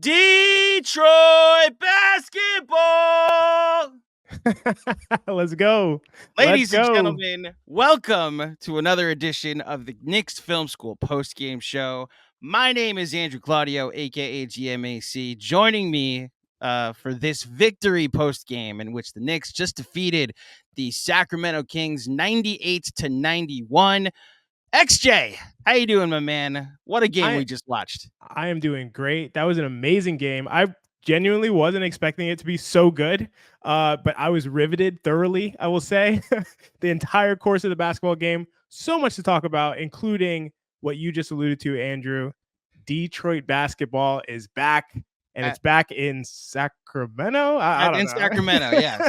Detroit basketball. Let's go. Ladies and gentlemen, welcome to another edition of the Knicks Film School Postgame Show. My name is Andrew Claudio, aka GMAC. Joining me for this victory postgame in which the Knicks just defeated the Sacramento Kings 98-91. XJ, how you doing, my man? What a game we just watched. I am doing great. That was an amazing game. I genuinely wasn't expecting it to be so good, but I was riveted thoroughly, I will say, the entire course of the basketball game. So much to talk about, including what you just alluded to, Andrew. Detroit basketball is back, and it's back in Sacramento. I don't know. Sacramento, yeah.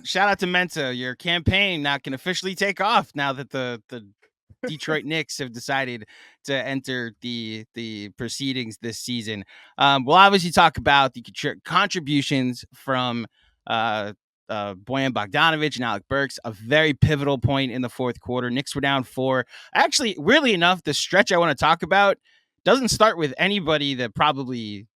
Shout out to Menta. Your campaign now can officially take off now that the Detroit Knicks have decided to enter the proceedings this season. We'll obviously talk about the contributions from Boyan Bogdanovich and Alec Burks, a very pivotal point in the fourth quarter. Knicks were down 4. Actually, weirdly enough, the stretch I want to talk about doesn't start with anybody that probably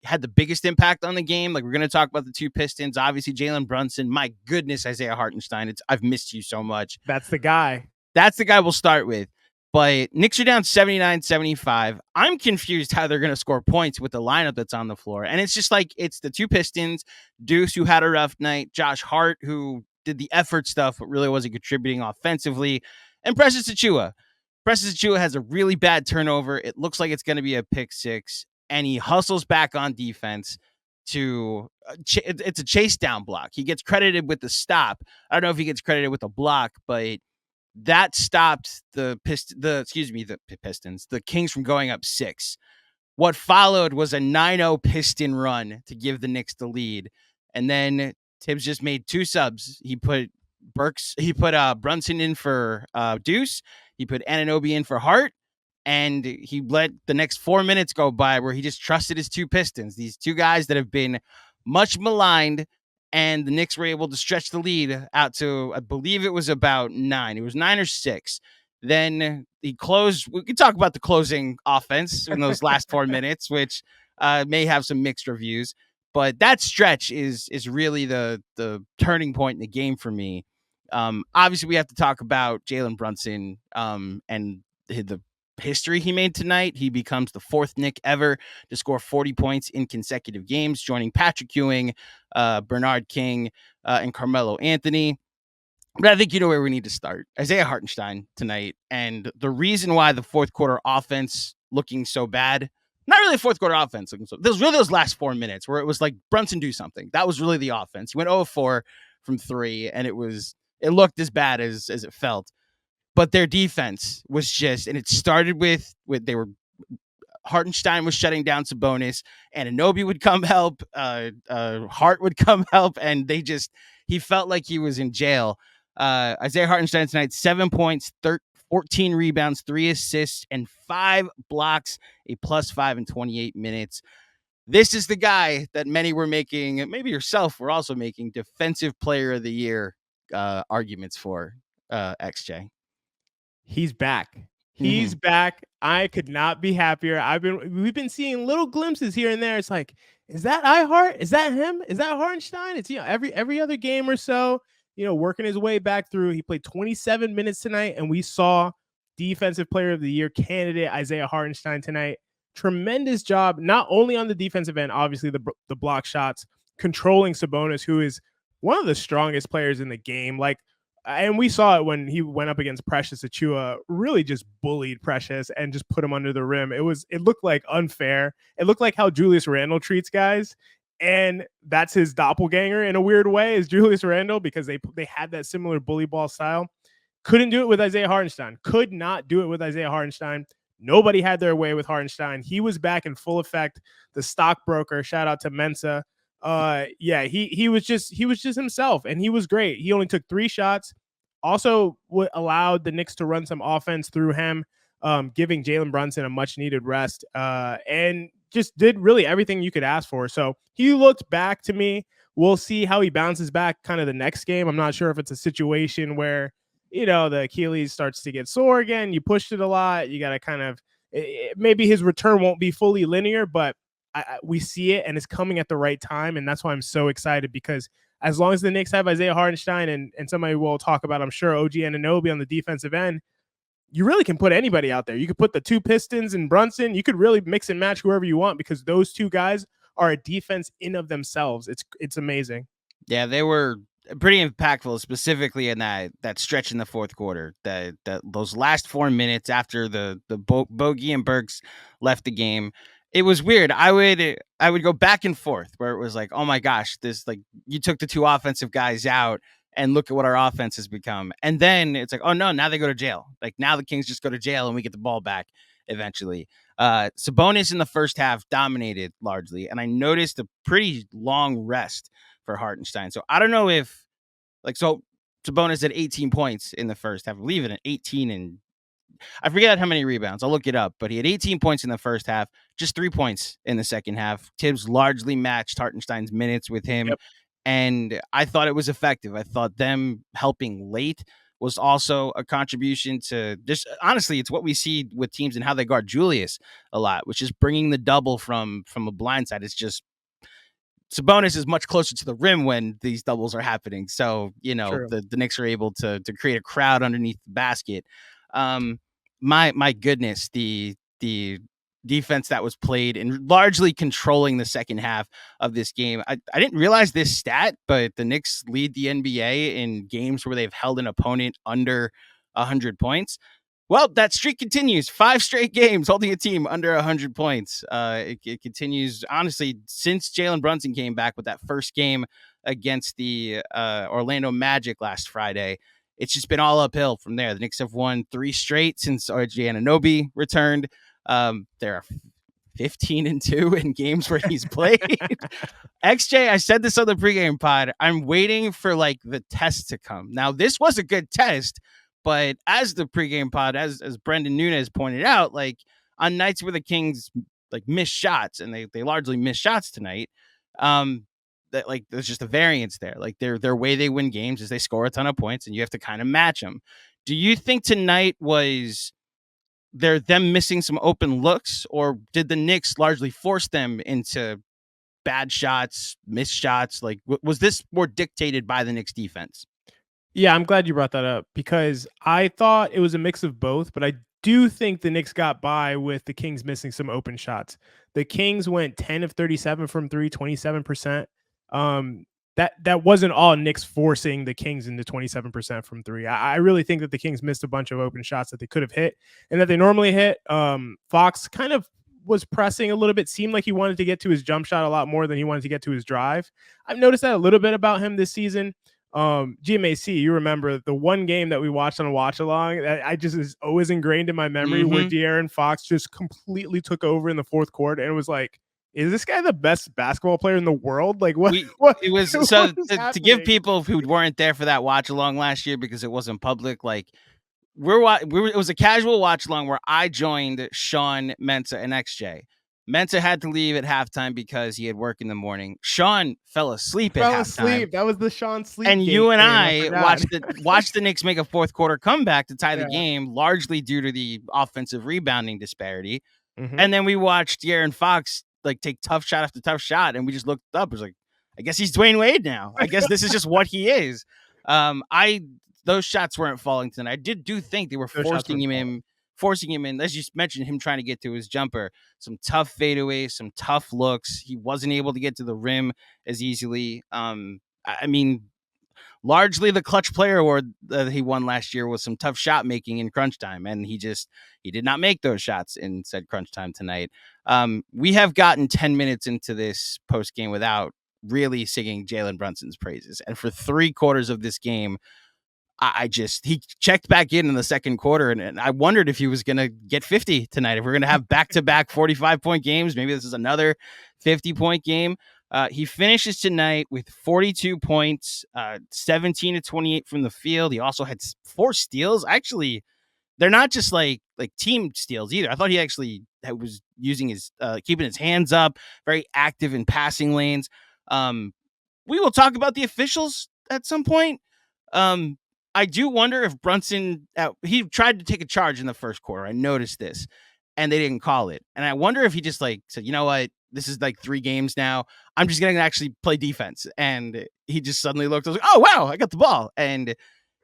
had the biggest impact on the game. We're going to talk about the two Pistons, obviously Jalen Brunson. My goodness, Isaiah Hartenstein. I've missed you so much. That's the guy. That's the guy we'll start with. But Knicks are down 79-75. I'm confused how they're going to score points with the lineup that's on the floor. And it's just it's the two Pistons, Deuce, who had a rough night, Josh Hart, who did the effort stuff, but really wasn't contributing offensively, and Precious Achiuwa. Precious Achiuwa has a really bad turnover. It looks like it's going to be a pick 6, and he hustles back on defense to it's a chase down block. He gets credited with the stop. I don't know if he gets credited with the block, but that stopped the Pistons, the Kings, from going up 6. What followed was a 9-0 Piston run to give the Knicks the lead. And then Tibbs just made 2 subs. He put Brunson in for Deuce. He put Anunoby in for Hart. And he let the next 4 minutes go by where he just trusted his two Pistons, these two guys that have been much maligned. And the Knicks were able to stretch the lead out to, I believe it was about 9. It was 9 or 6. Then he closed. We can talk about the closing offense in those last 4 minutes, which may have some mixed reviews. But that stretch is really the turning point in the game for me. Obviously, we have to talk about Jalen Brunson and the history he made tonight. He becomes the 4th Knick ever to score 40 points in consecutive games, joining Patrick Ewing, Bernard King, and Carmelo Anthony. But I think you know where we need to start. Isaiah Hartenstein tonight. And the reason why the fourth quarter offense looking so bad, not really a fourth quarter offense looking so, there was really those last 4 minutes where it was like, Brunson, do something. That was really the offense. He went 0-4 from 3, and it looked as bad as it felt. But their defense was just, and it started with Hartenstein was shutting down Sabonis, and Anunoby would come help, Hart would come help, and he felt like he was in jail. Isaiah Hartenstein tonight, 7 points, 14 rebounds, 3 assists, and 5 blocks, a +5 in 28 minutes. This is the guy that many were making, maybe yourself were also making, Defensive Player of the Year arguments for, XJ. He's back. He's back. I could not be happier. We've been seeing little glimpses here and there. It's like, is that Hart? Is that him? Is that Hartenstein? It's every other game or so, working his way back through. He played 27 minutes tonight, and we saw Defensive Player of the Year candidate Isaiah Hartenstein tonight. Tremendous job, not only on the defensive end, obviously the block shots, controlling Sabonis, who is one of the strongest players in the game. And we saw it when he went up against Precious Achiuwa, really just bullied Precious and just put him under the rim. It looked like unfair. It looked like how Julius Randle treats guys. And that's his doppelganger in a weird way, is Julius Randle, because they had that similar bully ball style. Couldn't do it with Isaiah Hartenstein. Could not do it with Isaiah Hartenstein. Nobody had their way with Hartenstein. He was back in full effect. The stockbroker, shout out to Mensa. He was just himself, and he was great. He only took 3 shots. Also allowed the Knicks to run some offense through him, giving Jalen Brunson a much needed rest, and just did really everything you could ask for. So he looked back to me. We'll see how he bounces back kind of the next game. I'm not sure if it's a situation where, the Achilles starts to get sore again. You pushed it a lot. You got to kind of, maybe his return won't be fully linear, but we see it, and it's coming at the right time, and that's why I'm so excited, because as long as the Knicks have Isaiah Hartenstein and somebody we'll talk about, I'm sure, OG Anunoby on the defensive end, you really can put anybody out there. You could put the two Pistons and Brunson. You could really mix and match whoever you want, because those two guys are a defense in of themselves. It's amazing. Yeah, they were pretty impactful, specifically in that stretch in the fourth quarter. That those last 4 minutes after the Bogey and Burks left the game, it was weird. I would go back and forth where it was like, oh my gosh, this, like, you took the two offensive guys out, and look at what our offense has become. And then it's like, oh no, now they go to jail. Like, now the Kings just go to jail and we get the ball back eventually. Sabonis in the first half dominated largely, and I noticed a pretty long rest for Hartenstein. So I don't know if, like, so Sabonis had 18 points in the first half. I believe it, 18, and I forget how many rebounds. I'll look it up, but he had 18 points in the first half, just 3 points in the second half. Tibbs largely matched Hartenstein's minutes with him. Yep. And I thought it was effective. I thought them helping late was also a contribution to just, honestly, it's what we see with teams and how they guard Julius a lot, which is bringing the double from a blind side. It's just Sabonis is much closer to the rim when these doubles are happening. So, the Knicks are able to create a crowd underneath the basket. My goodness, the defense that was played and largely controlling the second half of this game. I didn't realize this stat, but the Knicks lead the NBA in games where they've held an opponent under 100 points. Well, that streak continues. 5 straight games holding a team under 100 points. It continues, honestly, since Jalen Brunson came back with that first game against the Orlando Magic last Friday. It's just been all uphill from there. The Knicks have won 3 straight since OG Anunoby returned. They're 15-2 in games where he's played. XJ, I said this on the pregame pod, I'm waiting for like the test to come. Now, this was a good test, but as the pregame pod, as Brendan Nunez pointed out, like on nights where the Kings like miss shots, and they largely miss shots tonight, that like there's just a variance there. Like their way they win games is they score a ton of points, and you have to kind of match them. Do you think tonight was them missing some open looks, or did the Knicks largely force them into bad shots, missed shots? Like, was this more dictated by the Knicks defense? Yeah, I'm glad you brought that up, because I thought it was a mix of both, but I do think the Knicks got by with the Kings missing some open shots. The Kings went 10 of 37 from 3, 27%. That wasn't all Knicks forcing the Kings into 27% from 3. I really think that the Kings missed a bunch of open shots that they could have hit and that they normally hit. Fox kind of was pressing a little bit, seemed like he wanted to get to his jump shot a lot more than he wanted to get to his drive. I've noticed that a little bit about him this season. GMAC, you remember the one game that we watched on a watch along that I just is always ingrained in my memory, where De'Aaron Fox just completely took over in the fourth quarter, and it was like, is this guy the best basketball player in the world? Like, what it was so to give people who weren't there for that watch along last year, because it wasn't public, like it was a casual watch along where I joined Sean, Mensah, and XJ. Mensah had to leave at halftime because he had work in the morning. Sean fell asleep at halftime. That was the Sean sleep. And you and I watched the Knicks make a fourth quarter comeback to tie the game, largely due to the offensive rebounding disparity. And then we watched De'Aaron Fox like take tough shot after tough shot, and we just looked up. It was like, I guess he's Dwayne Wade now. I guess this is just what he is. Those shots weren't falling tonight. I do think they were forcing him in, as you mentioned, him trying to get to his jumper. Some tough fadeaways, some tough looks. He wasn't able to get to the rim as easily. I mean, largely the clutch player award that he won last year was some tough shot making in crunch time, and he did not make those shots in said crunch time tonight. We have gotten 10 minutes into this post game without really singing Jalen Brunson's praises, and for 3 quarters of this game, he checked back in the second quarter, and I wondered if he was going to get 50 tonight. If we're going to have back-to-back 45-point games, maybe this is another 50-point game. He finishes tonight with 42 points, 17 to 28 from the field. He also had 4 steals. Actually, they're not just like team steals either. I thought he actually was using his keeping his hands up, very active in passing lanes. We will talk about the officials at some point. I do wonder if Brunson, he tried to take a charge in the first quarter. I noticed this, and they didn't call it. And I wonder if he just said, you know what, this is like 3 games now. I'm just going to actually play defense. And he just suddenly looked, I was like, oh, wow, I got the ball. And,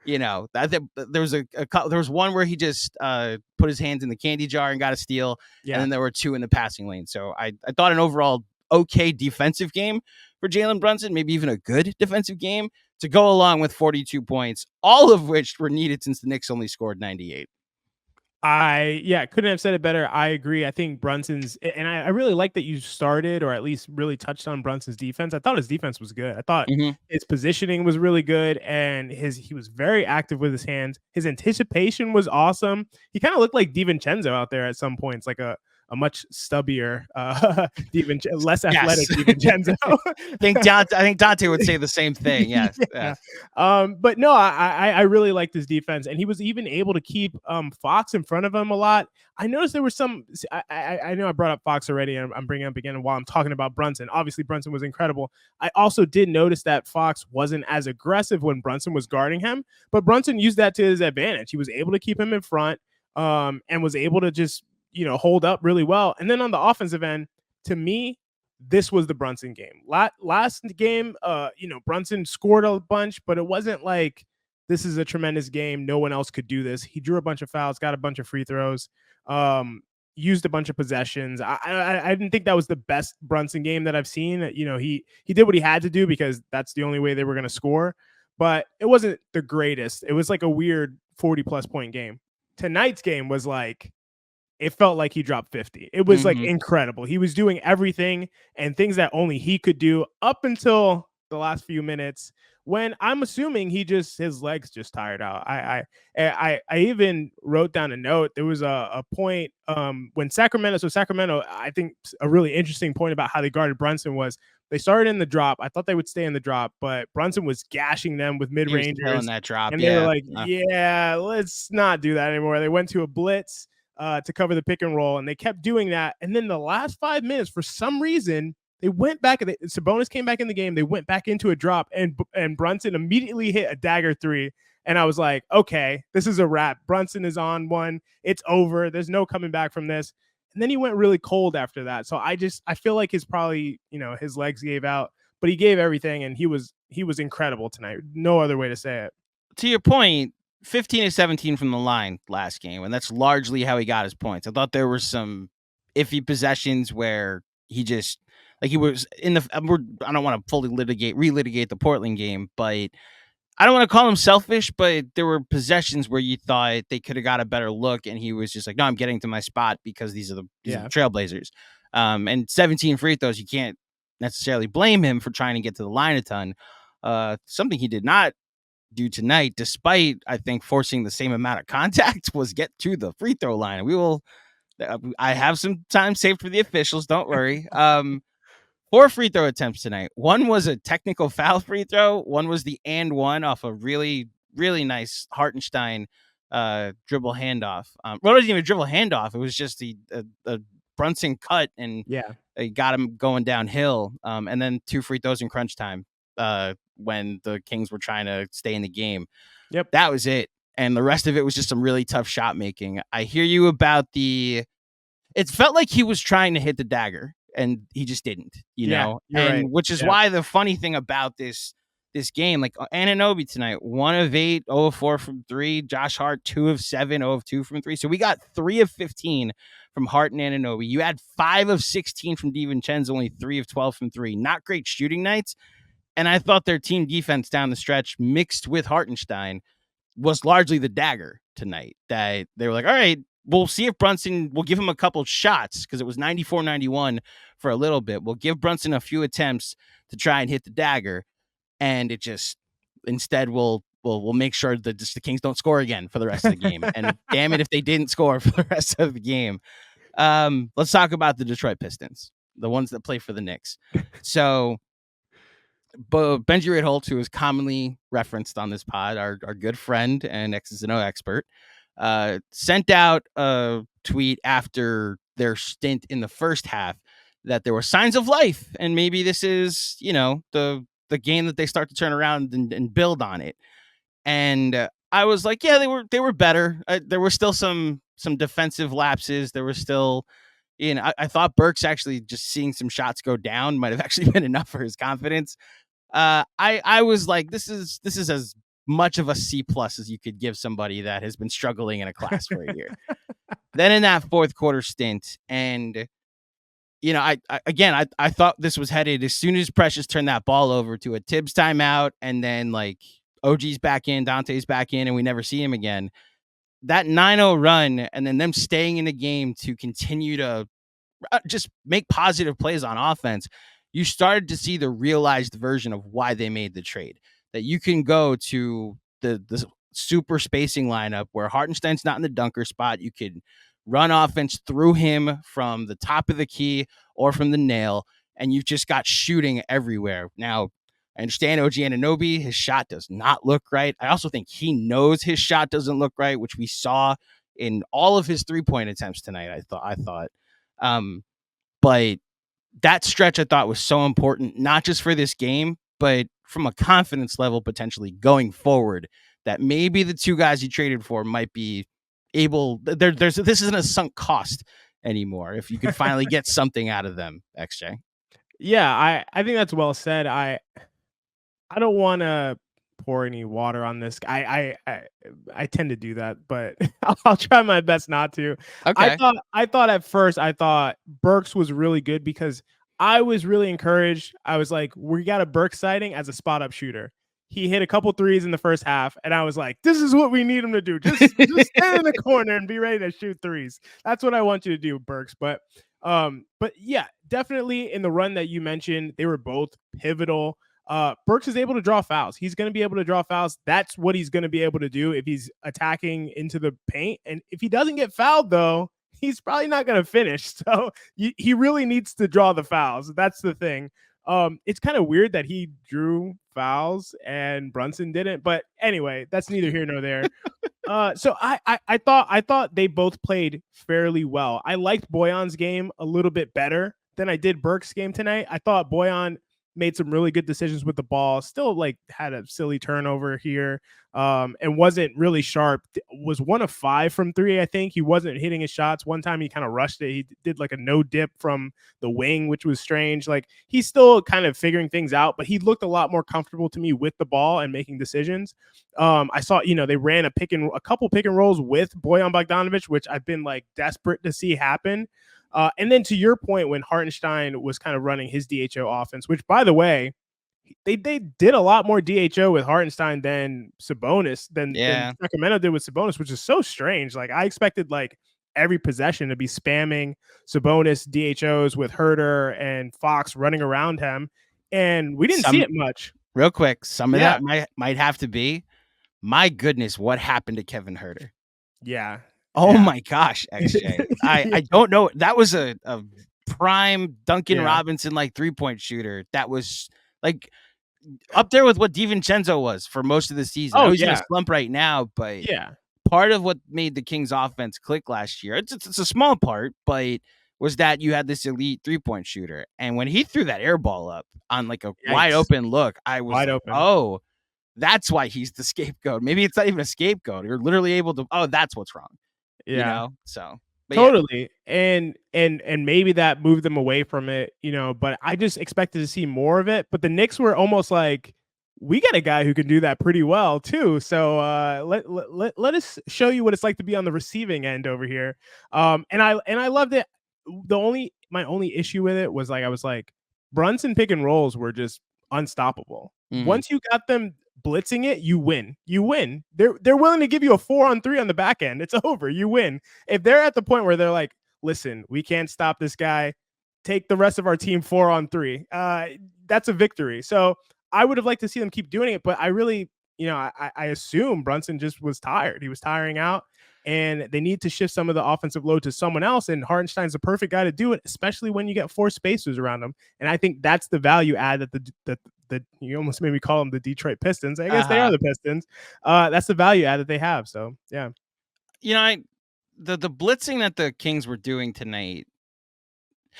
there was one where he just put his hands in the candy jar and got a steal. Yeah. And then there were 2 in the passing lane. So I thought an overall okay defensive game for Jalen Brunson, maybe even a good defensive game to go along with 42 points, all of which were needed since the Knicks only scored 98. Couldn't have said it better. I agree. I think Brunson's, and I really like that you started or at least really touched on Brunson's defense. I thought his defense was good. I thought his positioning was really good, and he was very active with his hands. His anticipation was awesome. He kind of looked like DiVincenzo out there at some points, like a much stubbier, less athletic DiVincenzo. I think Dante would say the same thing. Yes. Yeah. But no, I really liked his defense, and he was even able to keep Fox in front of him a lot. I noticed there were some. I know I brought up Fox already, and I'm bringing up again while I'm talking about Brunson. Obviously, Brunson was incredible. I also did notice that Fox wasn't as aggressive when Brunson was guarding him, but Brunson used that to his advantage. He was able to keep him in front, and was able to just hold up really well. And then on the offensive end, to me, this was the Brunson game. Last game, Brunson scored a bunch, but it wasn't like this is a tremendous game. No one else could do this. He drew a bunch of fouls, got a bunch of free throws, used a bunch of possessions. I didn't think that was the best Brunson game that I've seen. He did what he had to do because that's the only way they were going to score, but it wasn't the greatest. It was like a weird 40+ point game. Tonight's game was like, it felt like he dropped 50. It was like incredible. He was doing everything and things that only he could do up until the last few minutes, when I'm assuming his legs just tired out. I even wrote down a note. There was a point when Sacramento, I think a really interesting point about how they guarded Brunson was they started in the drop. I thought they would stay in the drop, but Brunson was gashing them with mid-rangers. That drop, and they were like, let's not do that anymore. They went to a blitz to cover the pick and roll, and they kept doing that. And then the last 5 minutes, for some reason, they went back. Sabonis came back in the game. They went back into a drop, and Brunson immediately hit a dagger 3. And I was like, okay, this is a wrap. Brunson is on one. It's over. There's no coming back from this. And then he went really cold after that. So I feel like his legs gave out, but he gave everything, and he was incredible tonight. No other way to say it. To your point, 15 of 17 from the line last game, and that's largely how he got his points. I thought there were some iffy possessions where he just, like, he was in the, I don't want to fully relitigate the Portland game, but I don't want to call him selfish, but there were possessions where you thought they could have got a better look, and he was just like, no, I'm getting to my spot because these are the Trailblazers. And 17 free throws, you can't necessarily blame him for trying to get to the line a ton. Something he did not do tonight, despite I think forcing the same amount of contact, was get to the free throw line. I have some time saved for the officials, don't worry. 4 free throw attempts tonight. One was a technical foul free throw. One was the and one off a really, really nice Hartenstein dribble handoff. Well, it wasn't even a dribble handoff. It was just a Brunson cut, and it got him going downhill. And then 2 free throws in crunch time when the Kings were trying to stay in the game. Yep. That was it. And the rest of it was just some really tough shot making. I hear you about it felt like he was trying to hit the dagger, and he just didn't, and right. Which is why the funny thing about this game, like Anunoby tonight, 1 of 8, 0 of 4 from 3. Josh Hart, 2 of 7, 0 of 2 from 3. So we got 3 of 15 from Hart and Anunoby. You had 5 of 16 from DiVincenzo, only 3 of 12 from 3. Not great shooting nights. And I thought their team defense down the stretch, mixed with Hartenstein, was largely the dagger tonight. That they were like, all right, we'll see if Brunson will give him a couple shots, because it was 94-91 for a little bit. We'll give Brunson a few attempts to try and hit the dagger, and it just instead we'll make sure that the Kings don't score again for the rest of the game. And damn it if they didn't score for the rest of the game. Let's talk about the Detroit Pistons, the ones that play for the Knicks. So Benji Ritholtz, who is commonly referenced on this pod, our good friend and X's and O expert, sent out a tweet after their stint in the first half that there were signs of life, and maybe this is, the game that they start to turn around and build on it. And I was like, yeah, they were better. There were still some defensive lapses. There were still, I thought Burks actually just seeing some shots go down might have actually been enough for his confidence. I was like, this is as much of a C plus as you could give somebody that has been struggling in a class for a year. Then in that fourth quarter stint, and I thought this was headed as soon as Precious turned that ball over to a Tibbs timeout, and then like OG's back in, Dante's back in, and we never see him again. That 9-0 run, and then them staying in the game to continue to just make positive plays on offense, you started to see the realized version of why they made the trade. That you can go to the super spacing lineup where Hartenstein's not in the dunker spot. You could run offense through him from the top of the key or from the nail, and you've just got shooting everywhere. Now, I understand OG Anunoby, his shot does not look right. I also think he knows his shot doesn't look right, which we saw in all of his 3-point attempts tonight. I thought. But that stretch I thought was so important, not just for this game, but from a confidence level potentially going forward, that maybe the two guys you traded for might be able. This isn't a sunk cost anymore. If you could finally get something out of them, XJ. Yeah, I think that's well said. I don't want to pour any water on this. I tend to do that, but I'll try my best not to. Okay. I thought at first Burks was really good because I was really encouraged. I was like, we got a Burks sighting as a spot up shooter. He hit a couple threes in the first half, and I was like, this is what we need him to do. Just stand in the corner and be ready to shoot threes. That's what I want you to do, Burks. But yeah, definitely in the run that you mentioned, they were both pivotal. Burks is able to draw fouls. He's going to be able to draw fouls. That's what he's going to be able to do if he's attacking into the paint. And if he doesn't get fouled, though, he's probably not going to finish. So he really needs to draw the fouls. That's the thing. It's kind of weird that he drew fouls and Brunson didn't. But anyway, that's neither here nor there. So I thought they both played fairly well. I liked Bojan's game a little bit better than I did Burks' game tonight. I thought Bojan made some really good decisions with the ball, still like had a silly turnover here, and wasn't really sharp. Was 1 of 5 from 3. I think he wasn't hitting his shots. One time he kind of rushed it. He did like a no dip from the wing, which was strange. Like he's still kind of figuring things out, but he looked a lot more comfortable to me with the ball and making decisions. I saw, they ran a couple pick and rolls with Bojan Bogdanovich, which I've been like desperate to see happen. And then to your point, when Hartenstein was kind of running his DHO offense, which, by the way, they did a lot more DHO with Hartenstein than Sabonis, than Sacramento did with Sabonis, which is so strange. Like I expected like every possession to be spamming Sabonis DHOs with Herter and Fox running around him, and we didn't see it much. Real quick, some of that might have to be, my goodness, what happened to Kevin Herter? Yeah. Oh my gosh, XJ. I don't know. That was a prime Duncan Robinson like 3-point shooter. That was like up there with what DiVincenzo was for most of the season. Oh, he's in a slump right now, but part of what made the Kings offense click last year, it's a small part, but was that you had this elite 3-point shooter. And when he threw that air ball up on like a wide open look, I was wide open. Oh, that's why he's the scapegoat. Maybe it's not even a scapegoat. You're literally able to, that's what's wrong. Yeah. So totally. Yeah. And maybe that moved them away from it, but I just expected to see more of it. But the Knicks were almost like, we got a guy who can do that pretty well too. So let us show you what it's like to be on the receiving end over here. And I loved it. My only issue with it was like, I was like, Brunson pick and rolls were just unstoppable. Mm-hmm. Once you got them blitzing it, you win. They're willing to give you a 4-on-3 on the back end. It's over. You win. If they're at the point where they're like, listen, we can't stop this guy, take the rest of our team 4-on-3, that's a victory. So I would have liked to see them keep doing it, but I really, I assume Brunson just was tired. He was tiring out, and they need to shift some of the offensive load to someone else, and Hartenstein's the perfect guy to do it, especially when you get 4 spacers around him. And I think that's the value add that the you almost made me call them the Detroit Pistons. I guess they are the Pistons. That's the value add that they have. So yeah, the blitzing that the Kings were doing tonight,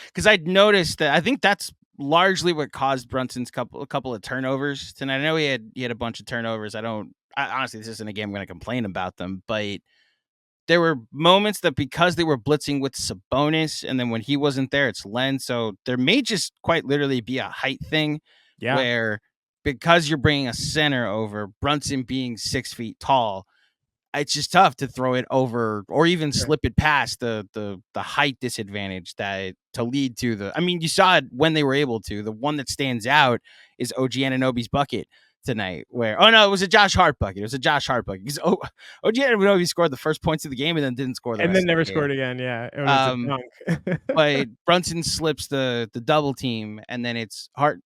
because I'd noticed that I think that's largely what caused Brunson's a couple of turnovers tonight. I know he had a bunch of turnovers. Honestly, this isn't a game I'm going to complain about them, but there were moments that because they were blitzing with Sabonis, and then when he wasn't there, it's Len. So there may just quite literally be a height thing where because you're bringing a center over, Brunson being 6 feet tall, it's just tough to throw it over or even slip it past the height disadvantage that to lead to the. I mean, you saw it when they were able to. The one that stands out is OG Anunoby's bucket tonight, where it was a Josh Hart bucket. It was a Josh Hart bucket because OG Anunoby scored the first points of the game and then didn't score the and rest then never of the scored game. again. Yeah, it was a dunk. But Brunson slips the double team, and then it's Hart.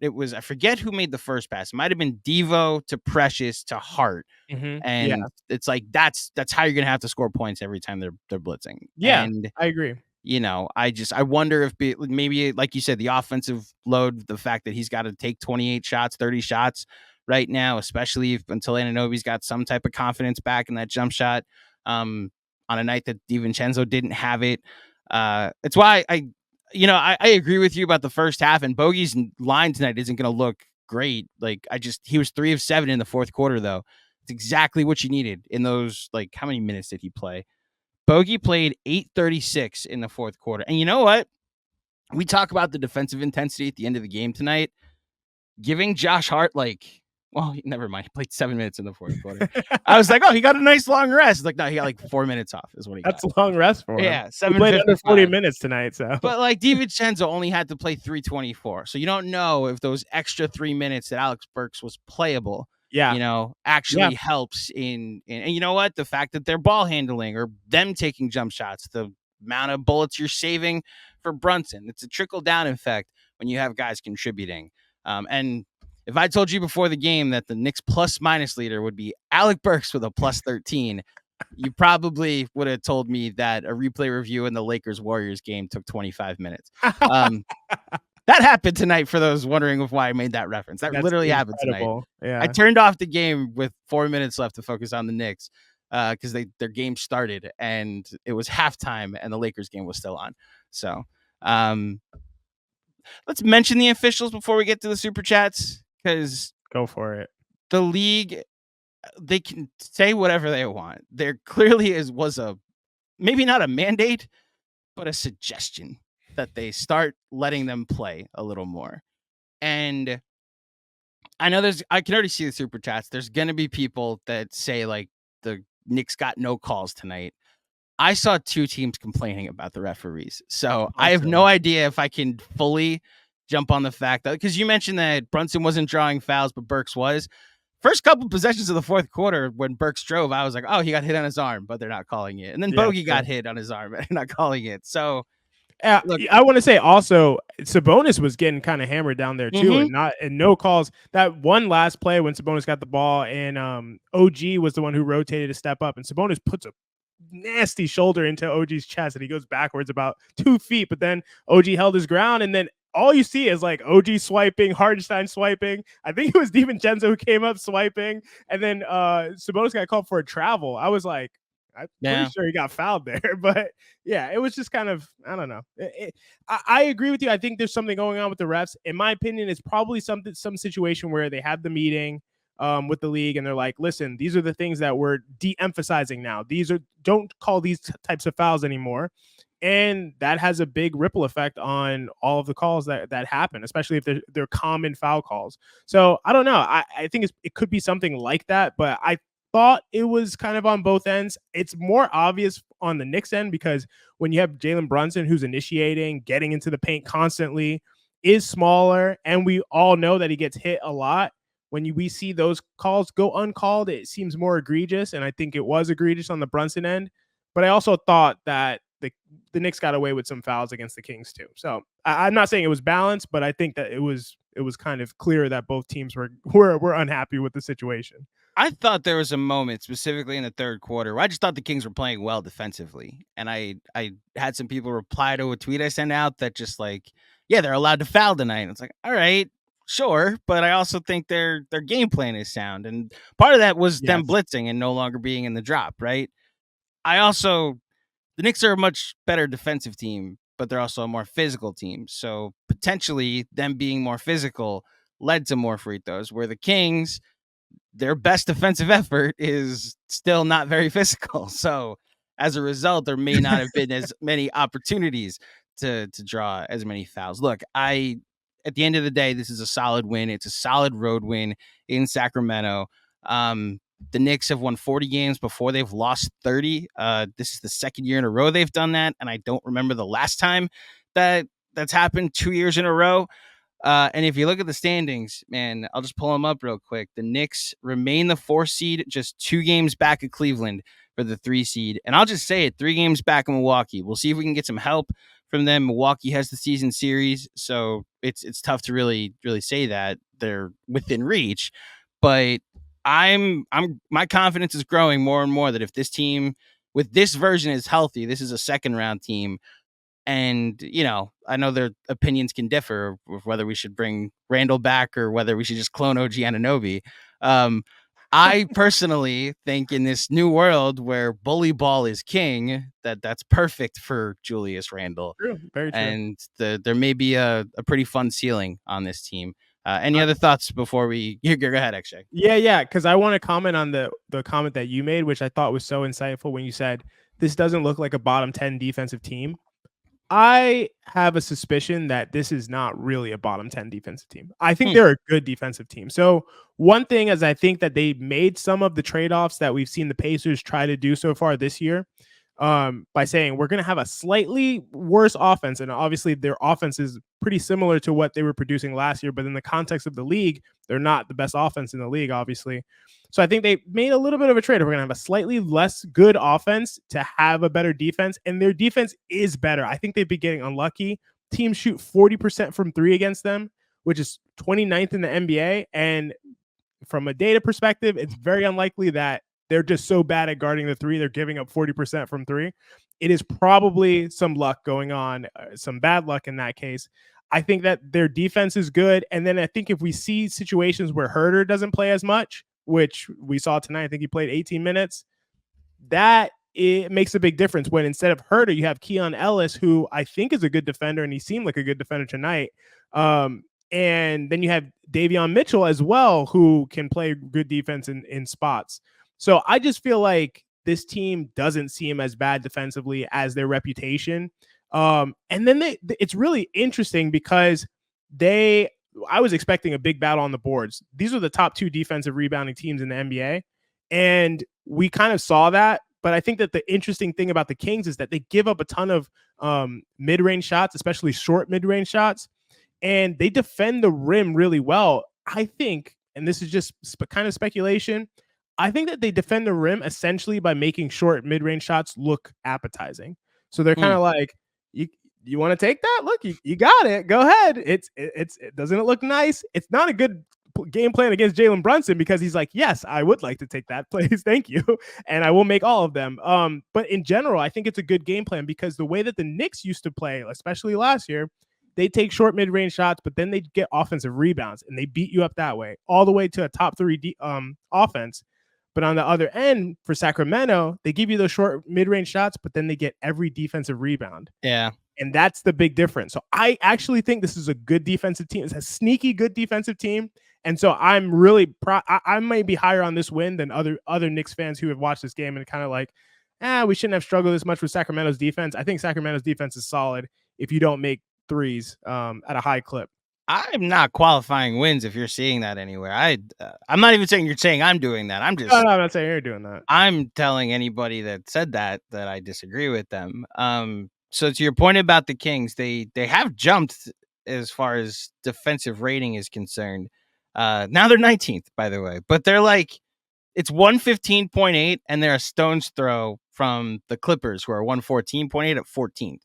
It was, I forget who made the first pass. It might have been Devo to Precious to Hart. And it's like that's how you're gonna have to score points every time they're blitzing. Yeah, and I agree. I wonder if maybe like you said, the offensive load, the fact that he's got to take 28 shots, 30 shots right now, especially until Anunoby's got some type of confidence back in that jump shot. On a night that DiVincenzo didn't have it, it's why I agree with you about the first half, and Bogey's line tonight isn't going to look great. Like he was 3 of 7 in the fourth quarter though. It's exactly what you needed in those, like, how many minutes did he play? Bogey played 8:36 in the fourth quarter. And you know what? We talk about the defensive intensity at the end of the game tonight. Giving Josh Hart, never mind. He played 7 minutes in the fourth quarter. I was like, oh, he got a nice long rest. Like, no, he got like 4 minutes off is what he got. That's a long rest for him. Yeah, he played under 40 minutes tonight. So, but like DiVincenzo only had to play 324. So you don't know if those extra 3 minutes that Alex Burks was playable actually helps in and you know what? The fact that they're ball handling or them taking jump shots, the amount of bullets you're saving for Brunson. It's a trickle down effect when you have guys contributing. And if I told you before the game that the Knicks plus minus leader would be Alec Burks with a plus 13, you probably would have told me that a replay review in the Lakers Warriors game took 25 minutes. That happened tonight for those wondering why I made that reference. That's literally happened tonight. Yeah. I turned off the game with 4 minutes left to focus on the Knicks because their game started and it was halftime and the Lakers game was still on. So let's mention the officials before we get to the super chats, because go for it. The league, they can say whatever they want. There clearly was maybe not a mandate, but a suggestion that they start letting them play a little more. And I know I can already see the super chats. There's going to be people that say like the Knicks got no calls tonight. I saw 2 teams complaining about the referees. So I have no idea if I can fully jump on the fact that, because you mentioned that Brunson wasn't drawing fouls, but Burks was. First couple possessions of the fourth quarter when Burks drove, I was like, oh, he got hit on his arm, but they're not calling it. And then Bogey got hit on his arm, and they're not calling it. So look, I want to say also Sabonis was getting kind of hammered down there too, and no calls. That one last play when Sabonis got the ball and OG was the one who rotated to step up, and Sabonis puts a nasty shoulder into OG's chest and he goes backwards about 2 feet, but then OG held his ground, and then all you see is like OG swiping, Hartenstein swiping. I think it was DiVincenzo who came up swiping, and then Sabonis got called for a travel. I was like, I'm pretty sure he got fouled there, but yeah, it was just kind of, I don't know. I agree with you. I think there's something going on with the refs. In my opinion, it's probably some situation where they had the meeting with the league and they're like, listen, these are the things that we're de-emphasizing now. Don't call these types of fouls anymore. And that has a big ripple effect on all of the calls that happen, especially if they're common foul calls. So I don't know. I think it could be something like that, but I thought it was kind of on both ends. It's more obvious on the Knicks end because when you have Jalen Brunson, who's initiating, getting into the paint constantly, is smaller, and we all know that he gets hit a lot. When we see those calls go uncalled, it seems more egregious, and I think it was egregious on the Brunson end. But I also thought that the Knicks got away with some fouls against the Kings too. So I'm not saying it was balanced, but I think that it was kind of clear that both teams were unhappy with the situation. I thought there was a moment specifically in the third quarter where I just thought the Kings were playing well defensively. And I had some people reply to a tweet I sent out that just like, yeah, they're allowed to foul tonight. And it's like, all right, sure. But I also think their game plan is sound. And part of that was them blitzing and no longer being in the drop, right? The Knicks are a much better defensive team, but they're also a more physical team. So potentially them being more physical led to more free throws, where the Kings, their best defensive effort is still not very physical. So as a result, there may not have been as many opportunities to draw as many fouls. Look, at the end of the day, this is a solid win. It's a solid road win in Sacramento. The Knicks have won 40 games before they've lost 30. This is the second year in a row they've done that, and I don't remember the last time that's happened 2 years in a row. And if you look at the standings, man, I'll just pull them up real quick. The Knicks remain the 4th seed, just 2 games back of Cleveland for the 3 seed. And I'll just say it, 3 games back in Milwaukee. We'll see if we can get some help from them. Milwaukee has the season series, so it's tough to really say that they're within reach. But my confidence is growing more and more that if this team with this version is healthy, this is a second round team. And, I know their opinions can differ of whether we should bring Randall back or whether we should just clone OG Anunoby. I personally think in this new world where bully ball is king, that's perfect for Julius Randle. True. Very true. And there may be a pretty fun ceiling on this team. Any other thoughts before we go ahead, XJ? Yeah. Because I want to comment on the comment that you made, which I thought was so insightful when you said this doesn't look like a bottom 10 defensive team. I have a suspicion that this is not really a bottom 10 defensive team. I think they're a good defensive team. So one thing is I think that they made some of the trade-offs that we've seen the Pacers try to do so far this year by saying we're going to have a slightly worse offense. And obviously their offense is pretty similar to what they were producing last year. But in the context of the league, they're not the best offense in the league, obviously. So I think they made a little bit of a trade. We're going to have a slightly less good offense to have a better defense. And their defense is better. I think they've been getting unlucky. Teams shoot 40% from 3 against them, which is 29th in the NBA. And from a data perspective, it's very unlikely that they're just so bad at guarding the 3. They're giving up 40% from 3. It is probably some luck going on, some bad luck in that case. I think that their defense is good. And then I think if we see situations where Huerter doesn't play as much, which we saw tonight, I think he played 18 minutes, that it makes a big difference when instead of Huerter, you have Keon Ellis, who I think is a good defender, and he seemed like a good defender tonight. And then you have Davion Mitchell as well, who can play good defense in spots. So I just feel like this team doesn't seem as bad defensively as their reputation. And then it's really interesting because I was expecting a big battle on the boards. These are the top 2 defensive rebounding teams in the NBA. And we kind of saw that. But I think that the interesting thing about the Kings is that they give up a ton of mid-range shots, especially short mid-range shots. And they defend the rim really well. I think, and this is just kind of speculation, I think that they defend the rim essentially by making short mid-range shots look appetizing. So they're kind of like, you want to take that? Look, you got it. Go ahead. It doesn't it look nice? It's not a good game plan against Jalen Brunson because he's like, yes, I would like to take that, please. Thank you. And I will make all of them. But in general, I think it's a good game plan because the way that the Knicks used to play, especially last year, they take short mid-range shots, but then they get offensive rebounds and they beat you up that way, all the way to a top 3 offense. But on the other end, for Sacramento, they give you those short mid-range shots, but then they get every defensive rebound. Yeah. And that's the big difference. So I actually think this is a good defensive team. It's a sneaky good defensive team. And so I'm really I might be higher on this win than other Knicks fans who have watched this game and kind of like, we shouldn't have struggled this much with Sacramento's defense. I think Sacramento's defense is solid if you don't make threes at a high clip. I'm not qualifying wins if you're seeing that anywhere. I'm not even saying you're saying I'm doing that. I'm not saying you're doing that. I'm telling anybody that said that I disagree with them. So to your point about the Kings, they have jumped as far as defensive rating is concerned. Now they're 19th, by the way, but they're like, it's 115.8 and they're a stone's throw from the Clippers, who are 114.8 at 14th.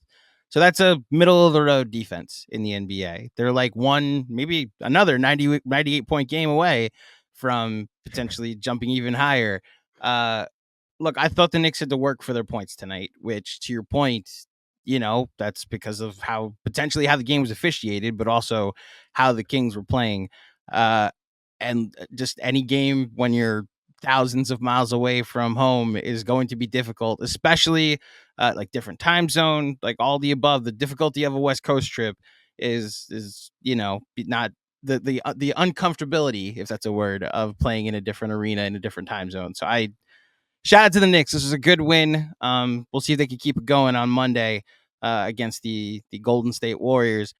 So that's a middle of the road defense in the NBA. They're like maybe another 98 point game away from potentially jumping even higher. Look, I thought the Knicks had to work for their points tonight, which to your point, that's because of how the game was officiated, but also how the Kings were playing. And just any game when you're thousands of miles away from home is going to be difficult, especially like different time zone, like all the above. The difficulty of a West Coast trip is not the uncomfortability, if that's a word, of playing in a different arena in a different time zone. So shout out to the Knicks. This was a good win. We'll see if they can keep it going on Monday against the Golden State Warriors.